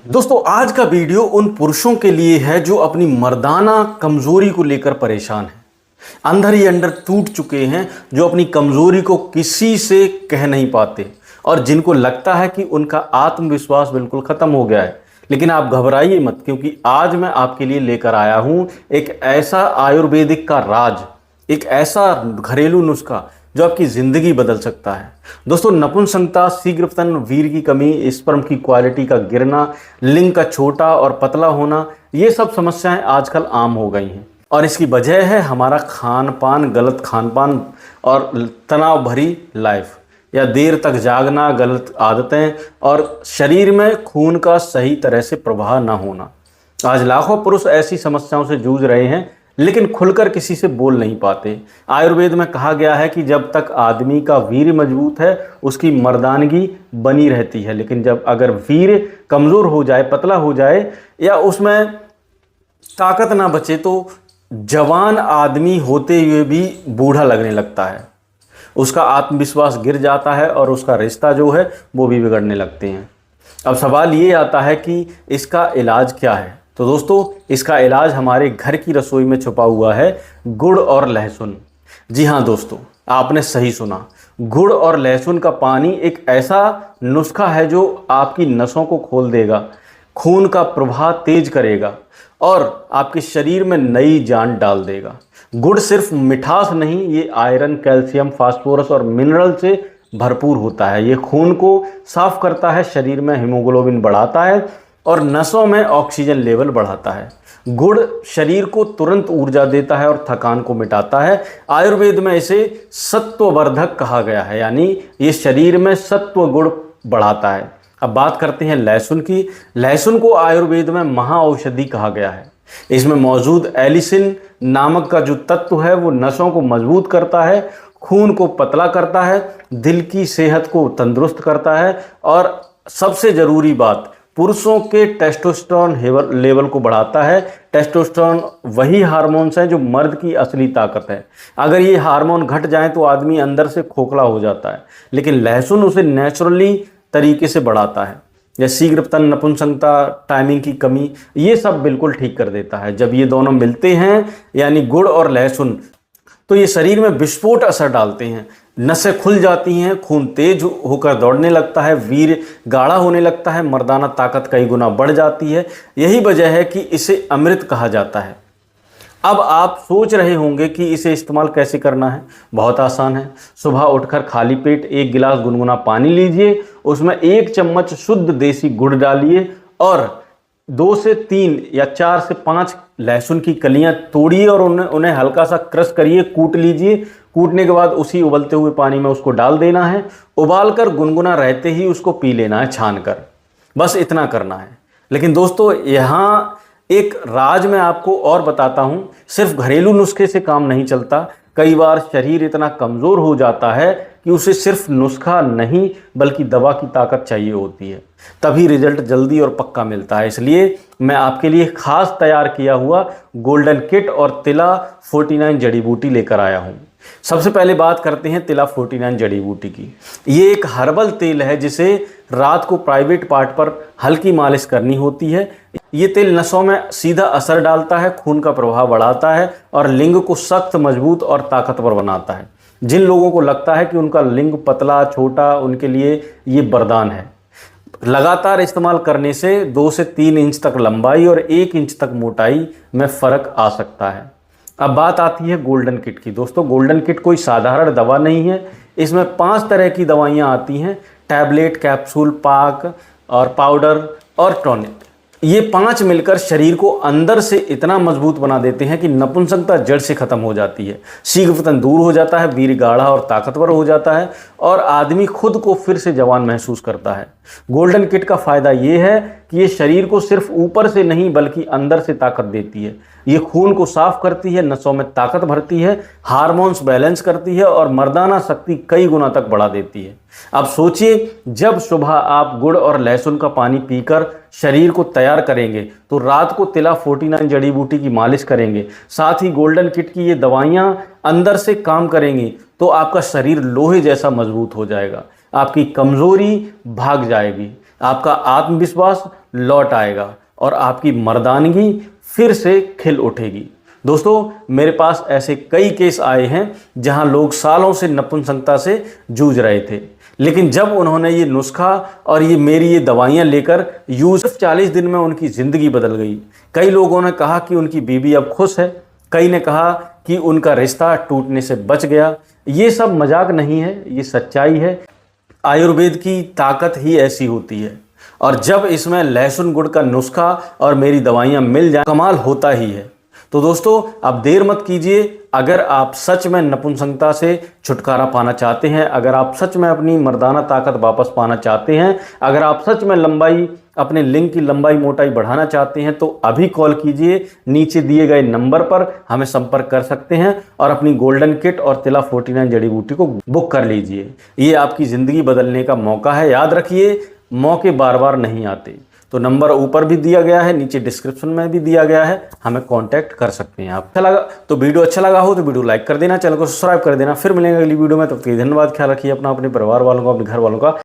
दोस्तों आज का वीडियो उन पुरुषों के लिए है जो अपनी मर्दाना कमजोरी को लेकर परेशान हैं, अंदर ही अंदर टूट चुके हैं, जो अपनी कमजोरी को किसी से कह नहीं पाते और जिनको लगता है कि उनका आत्मविश्वास बिल्कुल खत्म हो गया है। लेकिन आप घबराइए मत, क्योंकि आज मैं आपके लिए लेकर आया हूं एक ऐसा आयुर्वेदिक का राज, एक ऐसा घरेलू नुस्खा जो आपकी जिंदगी बदल सकता है। दोस्तों, नपुंसकता, शीघ्रपतन, वीर की कमी, स्पर्म की क्वालिटी का गिरना, लिंग का छोटा और पतला होना, ये सब समस्याएं आजकल आम हो गई हैं और इसकी वजह है हमारा खान पान, गलत खान पान और तनाव भरी लाइफ, या देर तक जागना, गलत आदतें और शरीर में खून का सही तरह से प्रवाह ना होना। आज लाखों पुरुष ऐसी समस्याओं से जूझ रहे हैं, लेकिन खुलकर किसी से बोल नहीं पाते। आयुर्वेद में कहा गया है कि जब तक आदमी का वीर मजबूत है उसकी मर्दानगी बनी रहती है, लेकिन जब अगर वीर कमज़ोर हो जाए, पतला हो जाए या उसमें ताकत ना बचे तो जवान आदमी होते हुए भी बूढ़ा लगने लगता है, उसका आत्मविश्वास गिर जाता है और उसका रिश्ता जो है वो भी बिगड़ने लगते हैं। अब सवाल ये आता है कि इसका इलाज क्या है। तो दोस्तों, इसका इलाज हमारे घर की रसोई में छुपा हुआ है, गुड़ और लहसुन। जी हाँ दोस्तों, आपने सही सुना, गुड़ और लहसुन का पानी एक ऐसा नुस्खा है जो आपकी नसों को खोल देगा, खून का प्रवाह तेज करेगा और आपके शरीर में नई जान डाल देगा। गुड़ सिर्फ मिठास नहीं, ये आयरन, कैल्शियम, फास्फोरस और मिनरल से भरपूर होता है। ये खून को साफ करता है, शरीर में हीमोग्लोबिन बढ़ाता है और नसों में ऑक्सीजन लेवल बढ़ाता है। गुड़ शरीर को तुरंत ऊर्जा देता है और थकान को मिटाता है। आयुर्वेद में इसे सत्ववर्धक कहा गया है, यानी ये शरीर में सत्व गुण बढ़ाता है। अब बात करते हैं लहसुन की। लहसुन को आयुर्वेद में महाऔषधि कहा गया है। इसमें मौजूद एलिसिन नामक का जो तत्व है वो नसों को मजबूत करता है, खून को पतला करता है, दिल की सेहत को तंदुरुस्त करता है और सबसे ज़रूरी बात, पुरुषों के टेस्टोस्टेरोन लेवल को बढ़ाता है। टेस्टोस्टेरोन वही हार्मोन्स हैं जो मर्द की असली ताकत है। अगर ये हार्मोन घट जाए तो आदमी अंदर से खोखला हो जाता है, लेकिन लहसुन उसे नेचुरली तरीके से बढ़ाता है। जैसे शीघ्रपतन, नपुंसकता, टाइमिंग की कमी, ये सब बिल्कुल ठीक कर देता है। जब ये दोनों मिलते हैं, यानी गुड़ और लहसुन, तो ये शरीर में विस्फोट असर डालते हैं। नसें खुल जाती हैं, खून तेज होकर दौड़ने लगता है, वीर गाढ़ा होने लगता है, मर्दाना ताकत कई गुना बढ़ जाती है। यही वजह है कि इसे अमृत कहा जाता है। अब आप सोच रहे होंगे कि इसे इस्तेमाल कैसे करना है। बहुत आसान है। सुबह उठकर खाली पेट 1 गिलास गुनगुना पानी लीजिए, उसमें 1 चम्मच शुद्ध देसी गुड़ डालिए और 2 से 3 या 4 से 5 लहसुन की कलियां तोड़िए और उन्हें हल्का सा क्रश करिए, कूट लीजिए। कूटने के बाद उसी उबलते हुए पानी में उसको डाल देना है। उबालकर गुनगुना रहते ही उसको पी लेना है छानकर। बस इतना करना है। लेकिन दोस्तों, यहाँ एक राज मैं आपको और बताता हूँ। सिर्फ घरेलू नुस्खे से काम नहीं चलता। कई बार शरीर इतना कमज़ोर हो जाता है कि उसे सिर्फ नुस्खा नहीं बल्कि दवा की ताकत चाहिए होती है, तभी रिजल्ट जल्दी और पक्का मिलता है। इसलिए मैं आपके लिए खास तैयार किया हुआ गोल्डन किट और तिला 49 जड़ी बूटी लेकर आया हूँ। सबसे पहले बात करते हैं तिला 49 जड़ी बूटी की। ये एक हर्बल तेल है जिसे रात को प्राइवेट पार्ट पर हल्की मालिश करनी होती है। ये तेल नसों में सीधा असर डालता है, खून का प्रवाह बढ़ाता है और लिंग को सख्त, मजबूत और ताकतवर बनाता है। जिन लोगों को लगता है कि उनका लिंग पतला, छोटा, उनके लिए ये वरदान है। लगातार इस्तेमाल करने से 2 से 3 इंच तक लंबाई और 1 इंच तक मोटाई में फ़र्क आ सकता है। अब बात आती है गोल्डन किट की। दोस्तों, गोल्डन किट कोई साधारण दवा नहीं है। इसमें 5 तरह की दवाइयाँ आती हैं, टैबलेट, कैप्सूल, पाक और पाउडर और टॉनिक। ये 5 मिलकर शरीर को अंदर से इतना मजबूत बना देते हैं कि नपुंसकता जड़ से खत्म हो जाती है, शीघ्रपतन दूर हो जाता है, वीर गाढ़ा और ताकतवर हो जाता है और आदमी खुद को फिर से जवान महसूस करता है। गोल्डन किट का फ़ायदा ये है कि ये शरीर को सिर्फ ऊपर से नहीं बल्कि अंदर से ताकत देती है। ये खून को साफ करती है, नसों में ताकत भरती है, हार्मोन्स बैलेंस करती है और मर्दाना शक्ति कई गुना तक बढ़ा देती है। अब सोचिए, जब सुबह आप गुड़ और लहसुन का पानी पीकर शरीर को तैयार करेंगे तो रात को तिला 49 जड़ी बूटी की मालिश करेंगे, साथ ही गोल्डन किट की ये दवाइयाँ अंदर से काम करेंगी तो आपका शरीर लोहे जैसा मजबूत हो जाएगा, आपकी कमज़ोरी भाग जाएगी। आपका आत्मविश्वास लौट आएगा और आपकी मर्दानगी फिर से खिल उठेगी। दोस्तों, मेरे पास ऐसे कई केस आए हैं जहां लोग सालों से नपुंसकता से जूझ रहे थे, लेकिन जब उन्होंने ये नुस्खा और मेरी ये दवाइयाँ लेकर यूज़, 40 दिन में उनकी ज़िंदगी बदल गई। कई लोगों ने कहा कि उनकी बीवी अब खुश है, कई ने कहा कि उनका रिश्ता टूटने से बच गया। ये सब मजाक नहीं है, ये सच्चाई है। आयुर्वेद की ताकत ही ऐसी होती है, और जब इसमें लहसुन गुड़ का नुस्खा और मेरी दवाइयाँ मिल जाए, कमाल होता ही है। तो दोस्तों, अब देर मत कीजिए। अगर आप सच में नपुंसकता से छुटकारा पाना चाहते हैं, अगर आप सच में अपनी मर्दाना ताकत वापस पाना चाहते हैं, अगर आप सच में अपने लिंग की लंबाई मोटाई बढ़ाना चाहते हैं, तो अभी कॉल कीजिए। नीचे दिए गए नंबर पर हमें संपर्क कर सकते हैं और अपनी गोल्डन किट और तिला 49 जड़ी बूटी को बुक कर लीजिए। ये आपकी ज़िंदगी बदलने का मौका है। याद रखिए, मौके बार बार नहीं आते। तो नंबर ऊपर भी दिया गया है, नीचे डिस्क्रिप्शन में भी दिया गया है, हमें कांटेक्ट कर सकते हैं आप। अच्छा लगा तो वीडियो हो तो वीडियो लाइक कर देना, चैनल को सब्सक्राइब कर देना। फिर मिलेंगे अगली वीडियो में, तब तक धन्यवाद। ख्याल रखिए अपना, अपने परिवार वालों का, अपने घर वालों का।